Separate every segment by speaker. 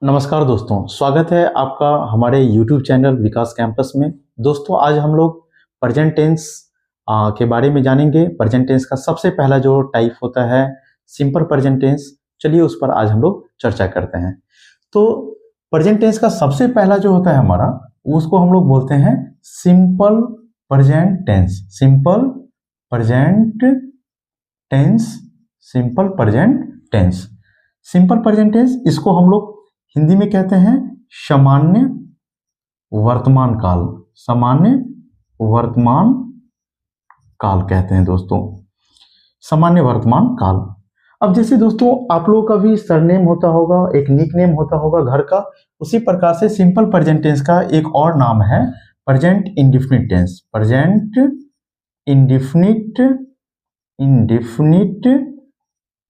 Speaker 1: नमस्कार दोस्तों, स्वागत है आपका हमारे YouTube चैनल विकास कैंपस में। दोस्तों आज हम लोग प्रेजेंट टेंस के बारे में जानेंगे। प्रेजेंट टेंस का सबसे पहला जो टाइप होता है सिंपल प्रेजेंट टेंस। चलिए उस पर आज हम लोग चर्चा करते हैं। तो प्रेजेंट टेंस का सबसे पहला जो होता है हमारा, उसको हम लोग बोलते हैं simple present tense. Simple present tense, simple present tense. Simple present tense इसको हम लोग हिंदी में कहते हैं सामान्य वर्तमान काल। सामान्य वर्तमान काल कहते हैं दोस्तों, सामान्य वर्तमान काल। अब जैसे दोस्तों आप लोगों का भी सरनेम होता होगा, एक निक नेम होता होगा घर का, उसी प्रकार से सिंपल प्रेजेंट टेंस का एक और नाम है present indefinite tense. Present indefinite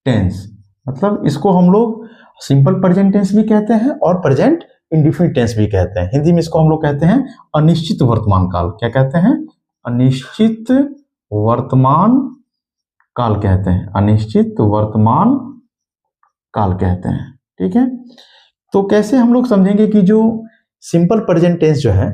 Speaker 1: tense मतलब इसको हम लोग सिंपल प्रेजेंट टेंस भी कहते हैं और प्रेजेंट इंडेफिनिट टेंस भी कहते हैं। हिंदी में इसको हम लोग कहते हैं अनिश्चित वर्तमान काल। क्या कहते हैं? अनिश्चित वर्तमान काल कहते हैं। अनिश्चित वर्तमान काल कहते हैं। ठीक है, तो कैसे हम लोग समझेंगे कि जो सिंपल प्रेजेंट टेंस जो है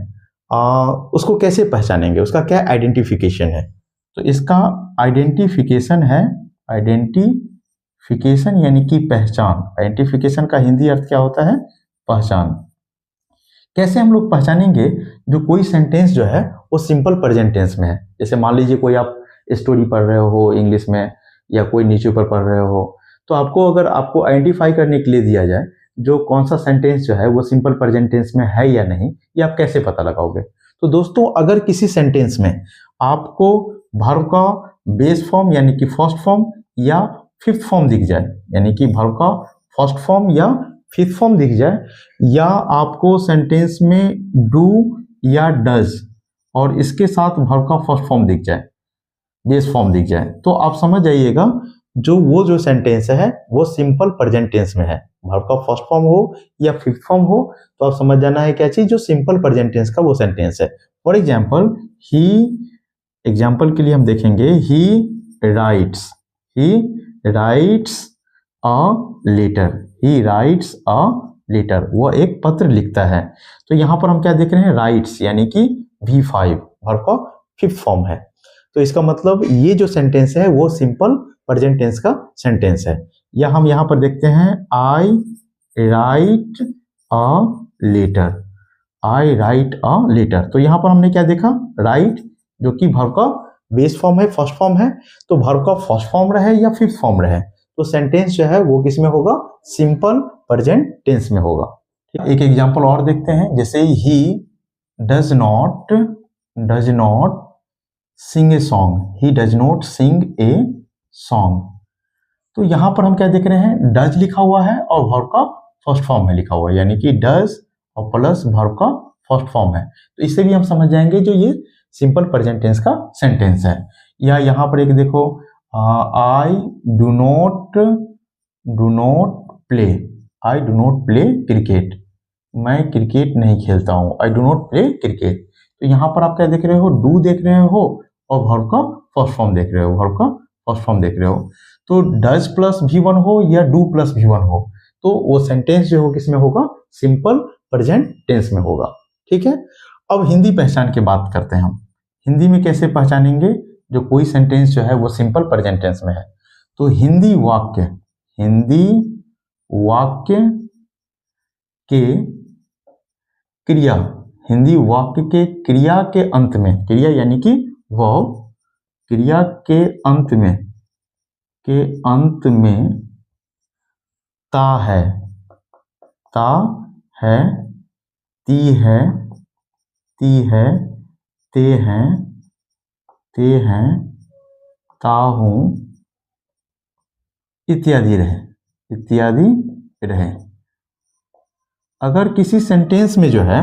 Speaker 1: उसको कैसे पहचानेंगे, उसका क्या आइडेंटिफिकेशन है? तो इसका आइडेंटिफिकेशन है, आइडेंटिफिकेशन यानी कि पहचान। आइडेंटिफिकेशन का हिंदी अर्थ क्या होता है? पहचान। कैसे हम लोग पहचानेंगे जो कोई सेंटेंस जो है वो सिंपल प्रेजेंट टेंस में है? जैसे मान लीजिए कोई आप स्टोरी पढ़ रहे हो इंग्लिश में या कोई न्यूज़पेपर पढ़ रहे हो, तो आपको अगर आपको आइडेंटिफाई करने के लिए दिया जाए जो कौन सा सेंटेंस जो है वो सिंपल प्रेजेंट टेंस में है या नहीं, ये आप कैसे पता लगाओगे? तो दोस्तों अगर किसी सेंटेंस में आपको वर्ब का बेस फॉर्म यानी कि फर्स्ट फॉर्म या फिफ्थ फॉर्म दिख जाए, यानी कि वर्ब का फर्स्ट फॉर्म या फिफ्थ फॉर्म दिख जाए, या आपको सेंटेंस में डू या डज और इसके साथ वर्ब का फर्स्ट फॉर्म दिख जाए, बेस फॉर्म दिख जाए, तो आप समझ जाइएगा जो सेंटेंस है वो सिंपल प्रेजेंट टेंस में है। वर्ब का फर्स्ट फॉर्म हो या फिफ्थ फॉर्म हो तो आप समझ जाना है क्या चीज, जो सिंपल प्रेजेंट टेंस का वो सेंटेंस है। फॉर एग्जाम्पल ही, एग्जाम्पल के लिए हम देखेंगे he writes a letter. He writes a letter, वो एक पत्र लिखता है। तो यहां पर हम क्या देख रहे हैं? राइट्स यानी कि V5 वर्ब का फिफ्थ फॉर्म है। तो इसका मतलब ये जो सेंटेंस है वो सिंपल प्रेजेंट टेंस का सेंटेंस है। या हम यहां पर देखते हैं I write a letter. I write a letter, तो यहां पर हमने क्या देखा? राइट जो कि वर्ब का बेस फॉर्म है, फर्स्ट फॉर्म है, तो वर्ब का फर्स्ट फॉर्म रहे या फिफ्थ फॉर्म रहे तो सेंटेंस जो है वो किस में होगा? सिंपल प्रेजेंट टेंस में होगा। एक एग्जांपल और देखते हैं, जैसे he does not sing a song. He does not sing a song, तो यहां पर हम क्या देख रहे हैं? डज लिखा हुआ है और वर्ब का फर्स्ट फॉर्म में लिखा हुआ है, यानी कि डज और प्लस वर्ब का फर्स्ट फॉर्म है। तो इससे भी हम समझ जाएंगे जो ये सिंपल प्रेजेंट टेंस का सेंटेंस है। या यहां पर एक देखो, आई do not play, I do not play cricket. मैं क्रिकेट नहीं खेलता हूं, आई डू नॉट प्ले क्रिकेट। तो यहां पर आप क्या देख रहे हो? डू देख रहे हो और वर्ब का फर्स्ट फॉर्म देख रहे हो, वर्ब का फर्स्ट फॉर्म देख रहे हो। तो डज प्लस V1 हो या डू प्लस V1 हो तो वो सेंटेंस जो हो किस में होगा? सिंपल प्रेजेंट टेंस में होगा। ठीक है, अब हिंदी पहचान की बात करते हैं हम। हिंदी में कैसे पहचानेंगे जो कोई सेंटेंस जो है वो सिंपल प्रेजेंट टेंस में है? तो हिंदी वाक्य के क्रिया, हिंदी वाक्य के क्रिया के अंत में, क्रिया यानी कि वर्ब, क्रिया के अंत में ता है, ती है, ते हैं, ता हूं इत्यादि रहे। अगर किसी सेंटेंस में जो है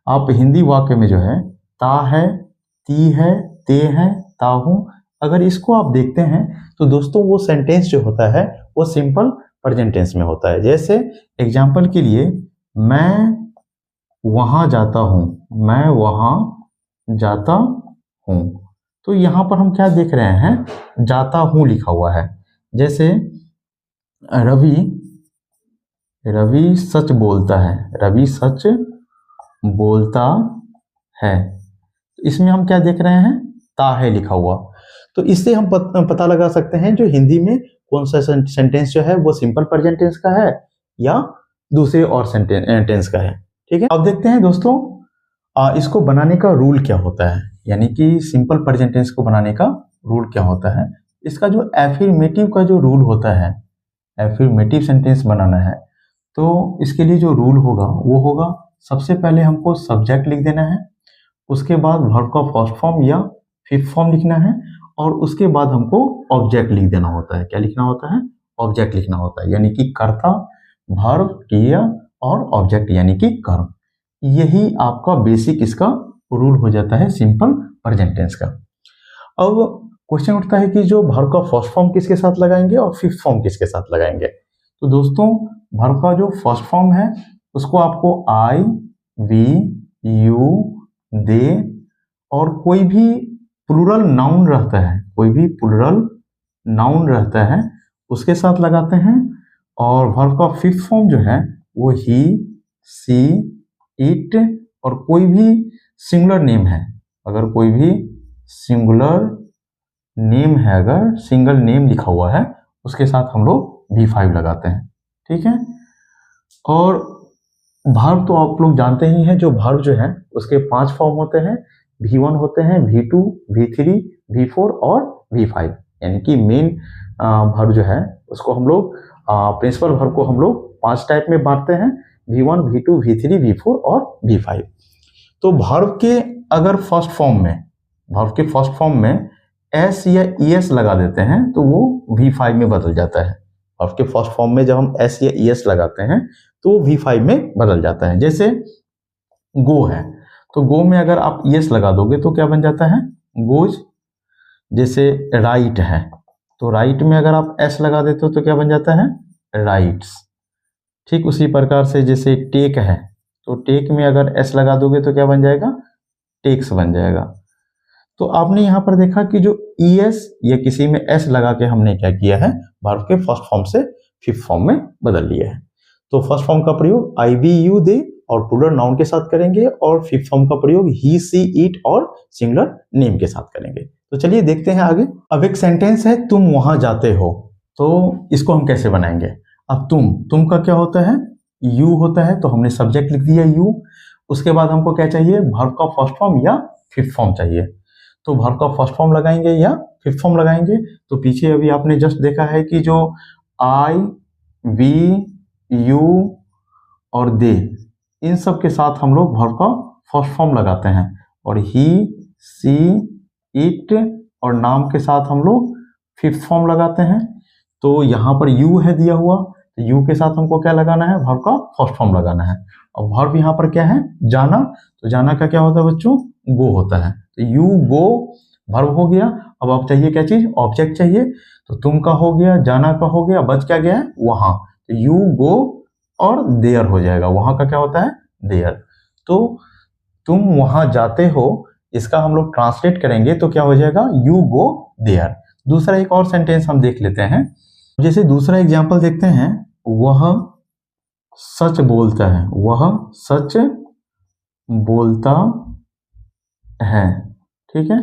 Speaker 1: आप हिंदी वाक्य में जो है ता है, ती है, ते हैं, ता हूं, अगर इसको आप देखते हैं तो दोस्तों वो सेंटेंस जो होता है वो सिंपल प्रेजेंट टेंस में होता है। जैसे एग्जांपल के लिए, मैं वहां जाता हूं, तो यहां पर हम क्या देख रहे हैं? जाता हूं लिखा हुआ है। जैसे रवि सच बोलता है, रवि सच बोलता है। इसमें हम क्या देख रहे हैं, ता है लिखा हुआ। तो इससे हम पता लगा सकते हैं जो हिंदी में कौन सा सेंटेंस जो है वो सिंपल प्रेजेंट टेंस का है या दूसरे और टेंस का है। ठीक है, अब देखते हैं दोस्तों इसको बनाने का रूल क्या होता है, यानी कि सिंपल प्रेजेंट टेंस को बनाने का रूल क्या होता है। इसका जो एफर्मेटिव का जो रूल होता है, एफर्मेटिव सेंटेंस बनाना है तो इसके लिए जो रूल होगा वो होगा, सबसे पहले हमको सब्जेक्ट लिख देना है, उसके बाद वर्ब का फर्स्ट फॉर्म या फिफ्थ फॉर्म लिखना है, और उसके बाद हमको ऑब्जेक्ट लिख देना होता है। क्या लिखना होता है, ऑब्जेक्ट लिखना होता है, यानी कि कर्ता, वर्ब, क्रिया और ऑब्जेक्ट यानी कि कर्म। यही आपका बेसिक इसका रूल हो जाता है सिंपल प्रेजेंट टेंस का। अब क्वेश्चन उठता है कि जो वर्ब का फर्स्ट फॉर्म किसके साथ लगाएंगे और फिफ्थ फॉर्म किसके साथ लगाएंगे। तो दोस्तों वर्ब का जो फर्स्ट फॉर्म है उसको आपको आई, वी, यू, दे और कोई भी प्लूरल नाउन रहता है, कोई भी प्लूरल नाउन रहता है उसके साथ लगाते हैं। और वर्ब का फिफ्थ फॉर्म जो है वो ही, सी, इट और कोई भी सिंगुलर नेम है, अगर कोई भी सिंगुलर नेम है, अगर सिंगल नेम लिखा हुआ है उसके साथ हम लोग V5 लगाते हैं। ठीक है, और वर्ब तो आप लोग जानते ही हैं, जो वर्ब जो है उसके 5 फॉर्म होते हैं, V1 होते हैं, V2, V3, V4 और V5, यानी कि मेन वर्ब जो है उसको हम लोग प्रिंसिपल वर्ब को हम लोग 5 टाइप में बांटते हैं, V1, V2, V3, V4 और V5। तो वर्ब के अगर फर्स्ट फॉर्म में, वर्ब के फर्स्ट फॉर्म में एस या ES लगा देते हैं तो वो V5 में बदल जाता है। वर्ब के फर्स्ट फॉर्म में जब हम एस या ES लगाते हैं तो V5 में बदल जाता है। जैसे गो है तो गो में अगर आप ES लगा दोगे तो क्या बन जाता है, गोज। जैसे राइट है तो राइट में अगर आप S लगा देते हो तो क्या बन जाता है, राइट्स। ठीक उसी प्रकार से जैसे टेक है तो टेक में अगर S लगा दोगे तो क्या बन जाएगा, टेक्स बन जाएगा। तो आपने यहाँ पर देखा कि जो ES या किसी में S लगा के हमने क्या किया है, वर्ब के फर्स्ट फॉर्म से फिफ्थ फॉर्म में बदल लिया है। तो फर्स्ट फॉर्म का प्रयोग आई, वी, यू, दे और प्लूरल नाउन के साथ करेंगे, और फिफ्थ फॉर्म का प्रयोग ही, सी, इट और सिंगुलर नेम के साथ करेंगे। तो चलिए देखते हैं आगे। अब एक सेंटेंस है, तुम वहां जाते हो, तो इसको हम कैसे बनाएंगे। अब तुम का क्या होता है, यू होता है, तो हमने सब्जेक्ट लिख दिया यू। उसके बाद हमको क्या चाहिए, वर्ब का फर्स्ट फॉर्म या फिफ्थ फॉर्म चाहिए। तो वर्ब का फर्स्ट फॉर्म लगाएंगे या फिफ्थ फॉर्म लगाएंगे। तो पीछे अभी आपने जस्ट देखा है कि जो आई, वी, यू और दे, इन सब के साथ हम लोग वर्ब का फर्स्ट फॉर्म लगाते हैं, और ही, सी, इट और नाम के साथ हम लोग फिफ्थ फॉर्म लगाते हैं। तो यहाँ पर यू है दिया हुआ, तो यू के साथ हमको क्या लगाना है, वर्ब का फर्स्ट फॉर्म लगाना है। और वर्ब यहाँ पर क्या है, जाना। तो जाना का क्या होता है बच्चों, गो होता है। तो यू गो वर्ब हो गया। अब आप चाहिए क्या चीज, ऑब्जेक्ट चाहिए। तो तुम का हो गया, जाना का हो गया, बच क्या गया है, वहां। तो यू गो और देयर हो जाएगा, वहां का क्या होता है, देयर। तो तुम वहां जाते हो, इसका हम लोग ट्रांसलेट करेंगे तो क्या हो जाएगा, यू गो देयर। दूसरा एक और सेंटेंस हम देख लेते हैं। जैसे दूसरा एग्जाम्पल देखते हैं, वह सच बोलता है, वह सच बोलता है। ठीक है,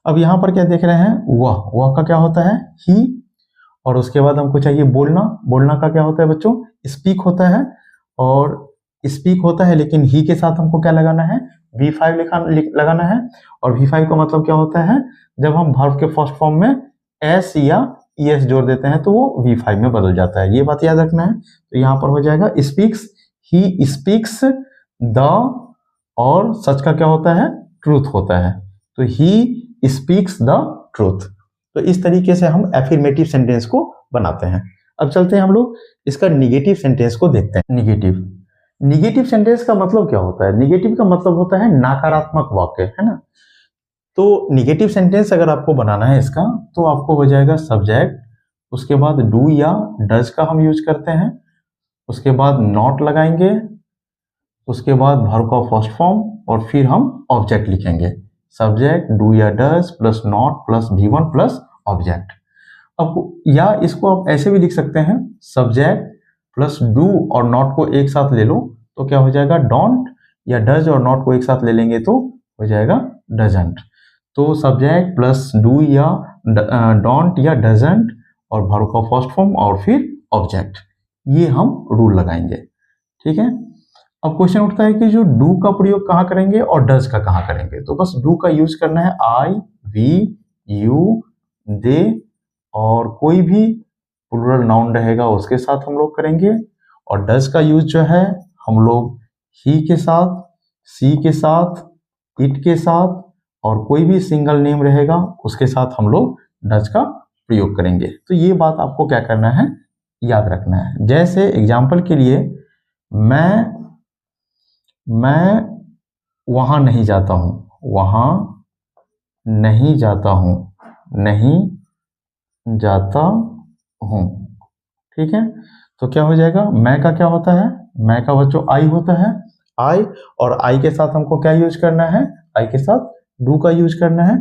Speaker 1: अब यहां पर क्या देख रहे हैं, वह का क्या होता है, ही। और उसके बाद हमको चाहिए बोलना। बोलना का क्या होता है बच्चों, स्पीक होता है। और स्पीक होता है लेकिन ही के साथ हमको क्या लगाना है, V5 लगाना है। और V5 का मतलब क्या होता है, जब हम वर्ब के फर्स्ट फॉर्म में S या ES जोड़ देते हैं तो वो V5 में बदल जाता है, ये बात याद रखना है। तो यहाँ पर हो जाएगा स्पीक्स, ही स्पीक्स द, और सच का क्या होता है, ट्रूथ होता है। तो ही स्पीक्स द ट्रूथ। तो इस तरीके से हम एफर्मेटिव सेंटेंस को बनाते हैं। अब चलते हैं हम लोग इसका निगेटिव सेंटेंस को देखते हैं। निगेटिव सेंटेंस का मतलब क्या होता है, निगेटिव का मतलब होता है नकारात्मक वाक्य, है ना। तो निगेटिव सेंटेंस अगर आपको बनाना है इसका, तो आपको हो जाएगा सब्जेक्ट, उसके बाद डू या डज का हम यूज करते हैं, उसके बाद नॉट लगाएंगे, उसके बाद वर्ब का फर्स्ट फॉर्म, और फिर हम ऑब्जेक्ट लिखेंगे। सब्जेक्ट, डू या does plus not plus V1 plus object. अब या इसको आप ऐसे भी लिख सकते हैं, सब्जेक्ट प्लस डू और नॉट को एक साथ ले लो तो क्या हो जाएगा डोंट, या डज और नॉट को एक साथ ले लेंगे तो हो जाएगा डजंट। तो सब्जेक्ट प्लस डू या डोंट या डजंट और वर्ब का फर्स्ट फॉर्म और फिर ऑब्जेक्ट, ये हम रूल लगाएंगे। ठीक है, अब क्वेश्चन उठता है कि जो डू का प्रयोग कहाँ करेंगे और डज का कहाँ करेंगे। तो बस डू का यूज करना है आई, वी, यू, दे और कोई भी प्लूरल नाउन रहेगा उसके साथ हम लोग करेंगे। और डज का यूज जो है हम लोग ही के साथ, सी के साथ, इट के साथ और कोई भी सिंगल नेम रहेगा उसके साथ हम लोग डज का प्रयोग करेंगे। तो ये बात आपको क्या करना है, याद रखना है। जैसे एग्जाम्पल के लिए मैं वहां नहीं जाता हूं, वहां नहीं जाता हूं, नहीं जाता हूं। ठीक है, तो क्या हो जाएगा, मैं का क्या होता है, मैं का बच्चों आई होता है, आई, और आई के साथ हमको क्या यूज करना है, आई के साथ डू का यूज करना है।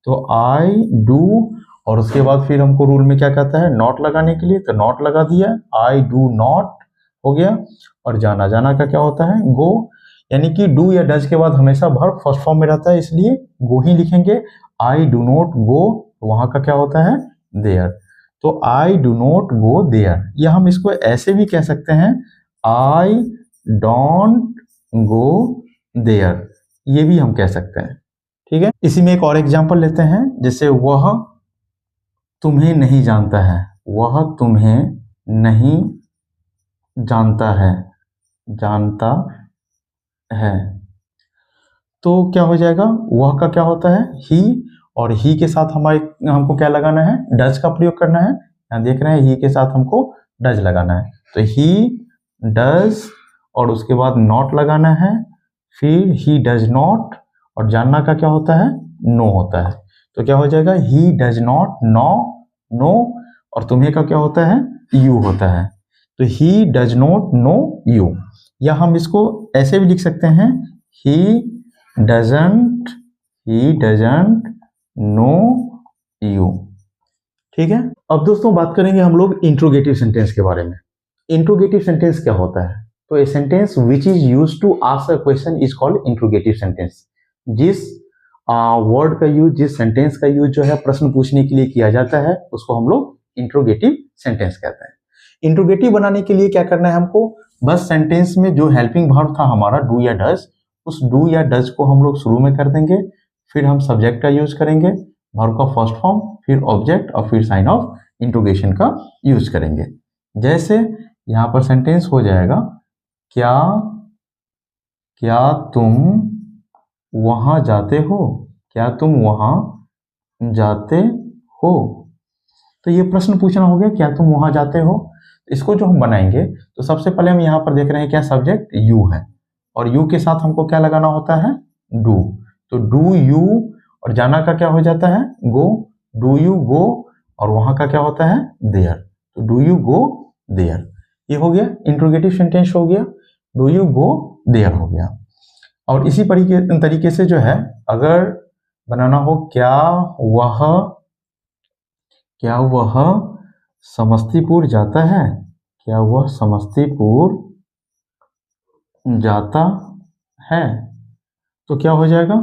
Speaker 1: तो आई डू और उसके बाद फिर हमको रूल में क्या कहता है नॉट लगाने के लिए, तो नॉट लगा दिया, आई डू नॉट हो गया। और जाना, जाना का क्या होता है गो, यानी कि डू या डज के बाद हमेशा वर्ब फर्स्ट फॉर्म में रहता है इसलिए गो ही लिखेंगे। आई डू नॉट गो, वहां का क्या होता है देयर, तो I do not go there. या हम इसको ऐसे भी कह सकते हैं आई डोंट गो देयर, ये भी हम कह सकते हैं। ठीक है, इसी में एक और एग्जांपल लेते हैं, जैसे वह तुम्हें नहीं जानता है, वह तुम्हें नहीं जानता है, जानता है, तो क्या हो जाएगा, वह का क्या होता है ही, और ही के साथ हमको क्या लगाना है डज का प्रयोग करना है। यहाँ देख रहे हैं ही के साथ हमको डज लगाना है, तो ही डज और उसके बाद नॉट लगाना है, फिर ही डज नॉट और जानना का क्या होता है नो होता है। तो क्या हो जाएगा he does not know, know, और तुम्हें का क्या होता है यू होता है, तो ही डज नॉट नो यू। या हम इसको ऐसे भी लिख सकते हैं he doesn't, he doesn't know you. ठीक है, अब दोस्तों बात करेंगे हम लोग इंट्रोगेटिव सेंटेंस के बारे में। इंट्रोगेटिव सेंटेंस क्या होता है, तो a sentence which is use to ask a question is called interrogative sentence. जिस वर्ड का यूज, जिस सेंटेंस का यूज जो है प्रश्न पूछने के लिए किया जाता है उसको हम लोग इंट्रोगेटिव सेंटेंस कहते हैं। इंट्रोगेटिव बनाने के लिए क्या करना है हमको, बस सेंटेंस में जो हेल्पिंग वर्ब था हमारा डू या डज, उस डू या डज को हम लोग शुरू में कर देंगे, फिर हम सब्जेक्ट का यूज करेंगे, वर्ब का फर्स्ट फॉर्म, फिर ऑब्जेक्ट और फिर साइन ऑफ इंट्रोगेशन का यूज करेंगे। जैसे यहां पर सेंटेंस हो जाएगा क्या, क्या तुम वहां जाते हो, क्या तुम वहां जाते हो। तो ये प्रश्न पूछना हो गया क्या तुम वहां जाते हो। इसको जो हम बनाएंगे तो सबसे पहले हम यहाँ पर देख रहे हैं क्या सब्जेक्ट यू है, और यू के साथ हमको क्या लगाना होता है डू, तो डू यू और जाना का क्या हो जाता है गो, डू यू गो, और वहां का क्या होता है देयर, तो डू यू गो देयर। ये हो गया इंट्रोगेटिव सेंटेंस हो गया, डू यू गो देयर हो गया। और इसी तरीके से जो है अगर बनाना हो क्या वह समस्तीपुर जाता है, क्या वह समस्तीपुर जाता है, तो क्या हो जाएगा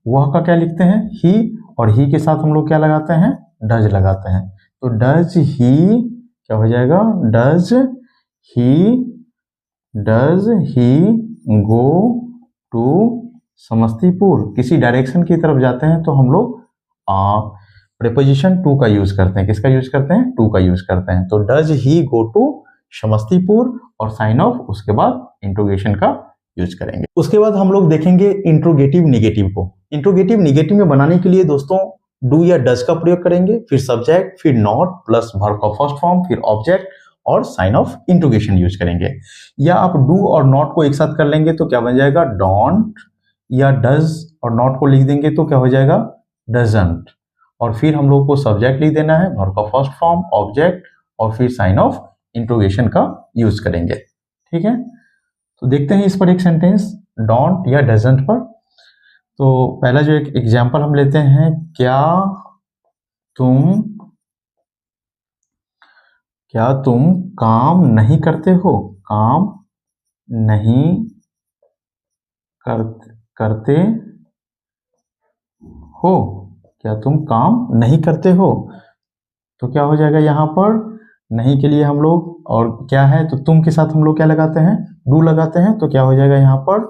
Speaker 1: वह का क्या लिखते हैं ही, और ही के साथ हम लोग क्या लगाते हैं डज लगाते हैं, तो डज ही क्या हो जाएगा does he go to Samastipur. किसी डायरेक्शन की तरफ जाते हैं तो हम लोग प्रीपोजिशन टू का यूज करते हैं, किसका यूज करते हैं टू का यूज करते हैं, तो does he go to Samastipur और साइन ऑफ उसके बाद इंट्रोगेशन का यूज करेंगे। उसके बाद हम लोग देखेंगे इंट्रोगेटिव निगेटिव को। इंट्रोगेटिव निगेटिव में बनाने के लिए दोस्तों डू या डज का प्रयोग करेंगे, फिर सब्जेक्ट, फिर नॉट प्लस वर्ब का फर्स्ट फॉर्म, फिर ऑब्जेक्ट और साइन ऑफ इंट्रोगेशन यूज करेंगे। या आप डू और नॉट को एक साथ कर लेंगे तो क्या बन जाएगा डोंट, या डज और नॉट को लिख देंगे तो क्या हो जाएगा डजंट, और फिर हम लोग को सब्जेक्ट लिख देना है, वर्ब का फर्स्ट फॉर्म, ऑब्जेक्ट और फिर साइन ऑफ इंट्रोगेशन का यूज करेंगे। ठीक है, तो देखते हैं इस पर एक सेंटेंस डोंट या डजंट पर। तो पहला जो एक एग्जांपल हम लेते हैं, क्या तुम काम नहीं करते हो? काम नहीं करते हो। क्या तुम काम नहीं करते हो? तो क्या हो जाएगा यहाँ पर? नहीं के लिए हम लोग और क्या है, तो तुम के साथ हम लोग क्या लगाते हैं? डू लगाते हैं। तो क्या हो जाएगा यहाँ पर?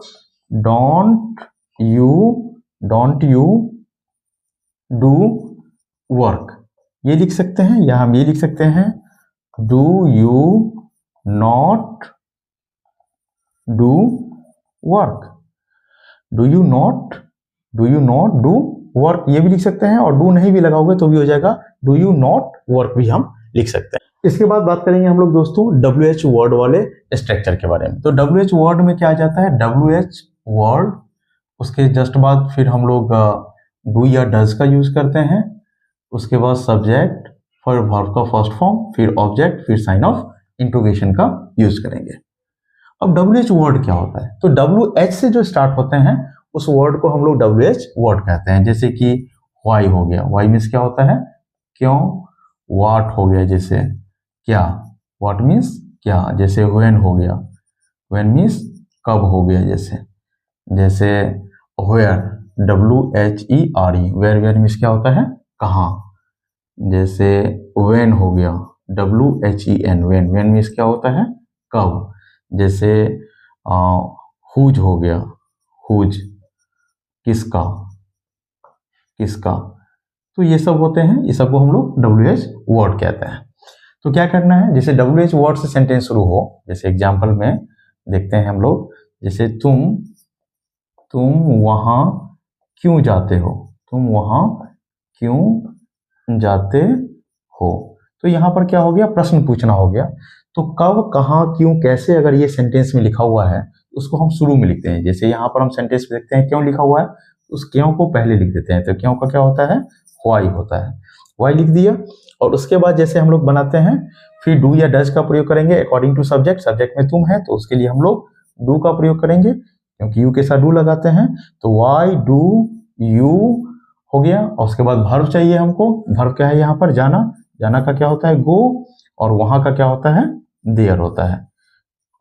Speaker 1: डोंट यू डू वर्क, ये लिख सकते हैं, या हम ये लिख सकते हैं do you not do work. Do you not do work, ये भी लिख सकते हैं, और डू नहीं भी लगाओगे तो भी हो जाएगा डू यू नॉट वर्क भी हम लिख सकते हैं। इसके बाद बात करेंगे हम लोग दोस्तों WH वर्ड वाले स्ट्रक्चर के बारे में। तो WH वर्ड में क्या आ जाता है? WH वर्ड, उसके जस्ट बाद फिर हम लोग डू या डज का यूज करते हैं, उसके बाद सब्जेक्ट, फिर वर्ब का फर्स्ट फॉर्म, फिर ऑब्जेक्ट, फिर साइन ऑफ इंट्रोगेशन का यूज करेंगे। अब WH वर्ड क्या होता है? तो WH से जो स्टार्ट होते हैं उस वर्ड को हम लोग WH वर्ड कहते हैं। जैसे कि वाई हो गया, वाई मीन्स क्या होता है? क्यों। वाट हो गया, जैसे क्या, वाट मीन्स क्या। जैसे व्हेन हो गया, व्हेन मीन्स कब हो गया। जैसे वेयर, WHERE, वेयर मीन्स क्या होता है? कहाँ। जैसे व्हेन हो गया, WHEN, व्हेन मीन्स क्या होता है? कब। जैसे हुज हो गया, हुज किसका, तो ये सब होते हैं, ये सब को हम लोग WH वर्ड कहते हैं। तो क्या करना है, जैसे WH वर्ड से सेंटेंस शुरू हो, जैसे एग्जांपल में देखते हैं हम लोग, जैसे तुम वहां क्यों जाते हो? तुम वहां क्यों जाते हो? तो यहाँ पर क्या हो गया? प्रश्न पूछना हो गया। तो कब, कहाँ, क्यों, कैसे, अगर ये सेंटेंस में लिखा हुआ है उसको हम शुरू में लिखते हैं। जैसे यहाँ पर हम सेंटेंस में देखते हैं क्यों लिखा हुआ है, उस क्यों को पहले लिख देते हैं। तो क्यों का क्या होता है? वाई होता है, वाई लिख दिया। और उसके बाद जैसे हम लोग बनाते हैं, फिर डू या डज का प्रयोग करेंगे अकॉर्डिंग टू सब्जेक्ट। सब्जेक्ट में तुम है तो उसके लिए हम लोग डू का प्रयोग करेंगे, क्योंकि यू के साथ डू लगाते हैं। तो वाई डू यू हो गया। और उसके बाद वर्ब चाहिए हमको। वर्ब क्या है यहाँ पर? जाना। जाना का क्या होता है? गो। और वहां का क्या होता है? देयर होता है।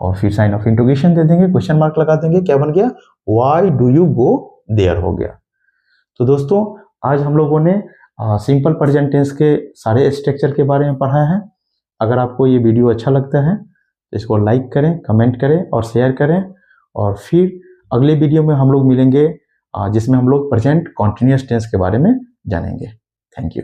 Speaker 1: और फिर साइन ऑफ इंट्रोगेशन दे देंगे, क्वेश्चन मार्क लगा देंगे। क्या बन गया? Why do you go there हो गया। तो दोस्तों आज हम लोगों ने सिंपल प्रेजेंट टेंस के सारे स्ट्रक्चर के बारे में पढ़ा है। अगर आपको ये वीडियो अच्छा लगता है तो इसको लाइक करें, कमेंट करें और शेयर करें। और फिर अगले वीडियो में हम लोग मिलेंगे जिसमें हम लोग प्रेजेंट कॉन्टिन्यूअस टेंस के बारे में जानेंगे। Thank you.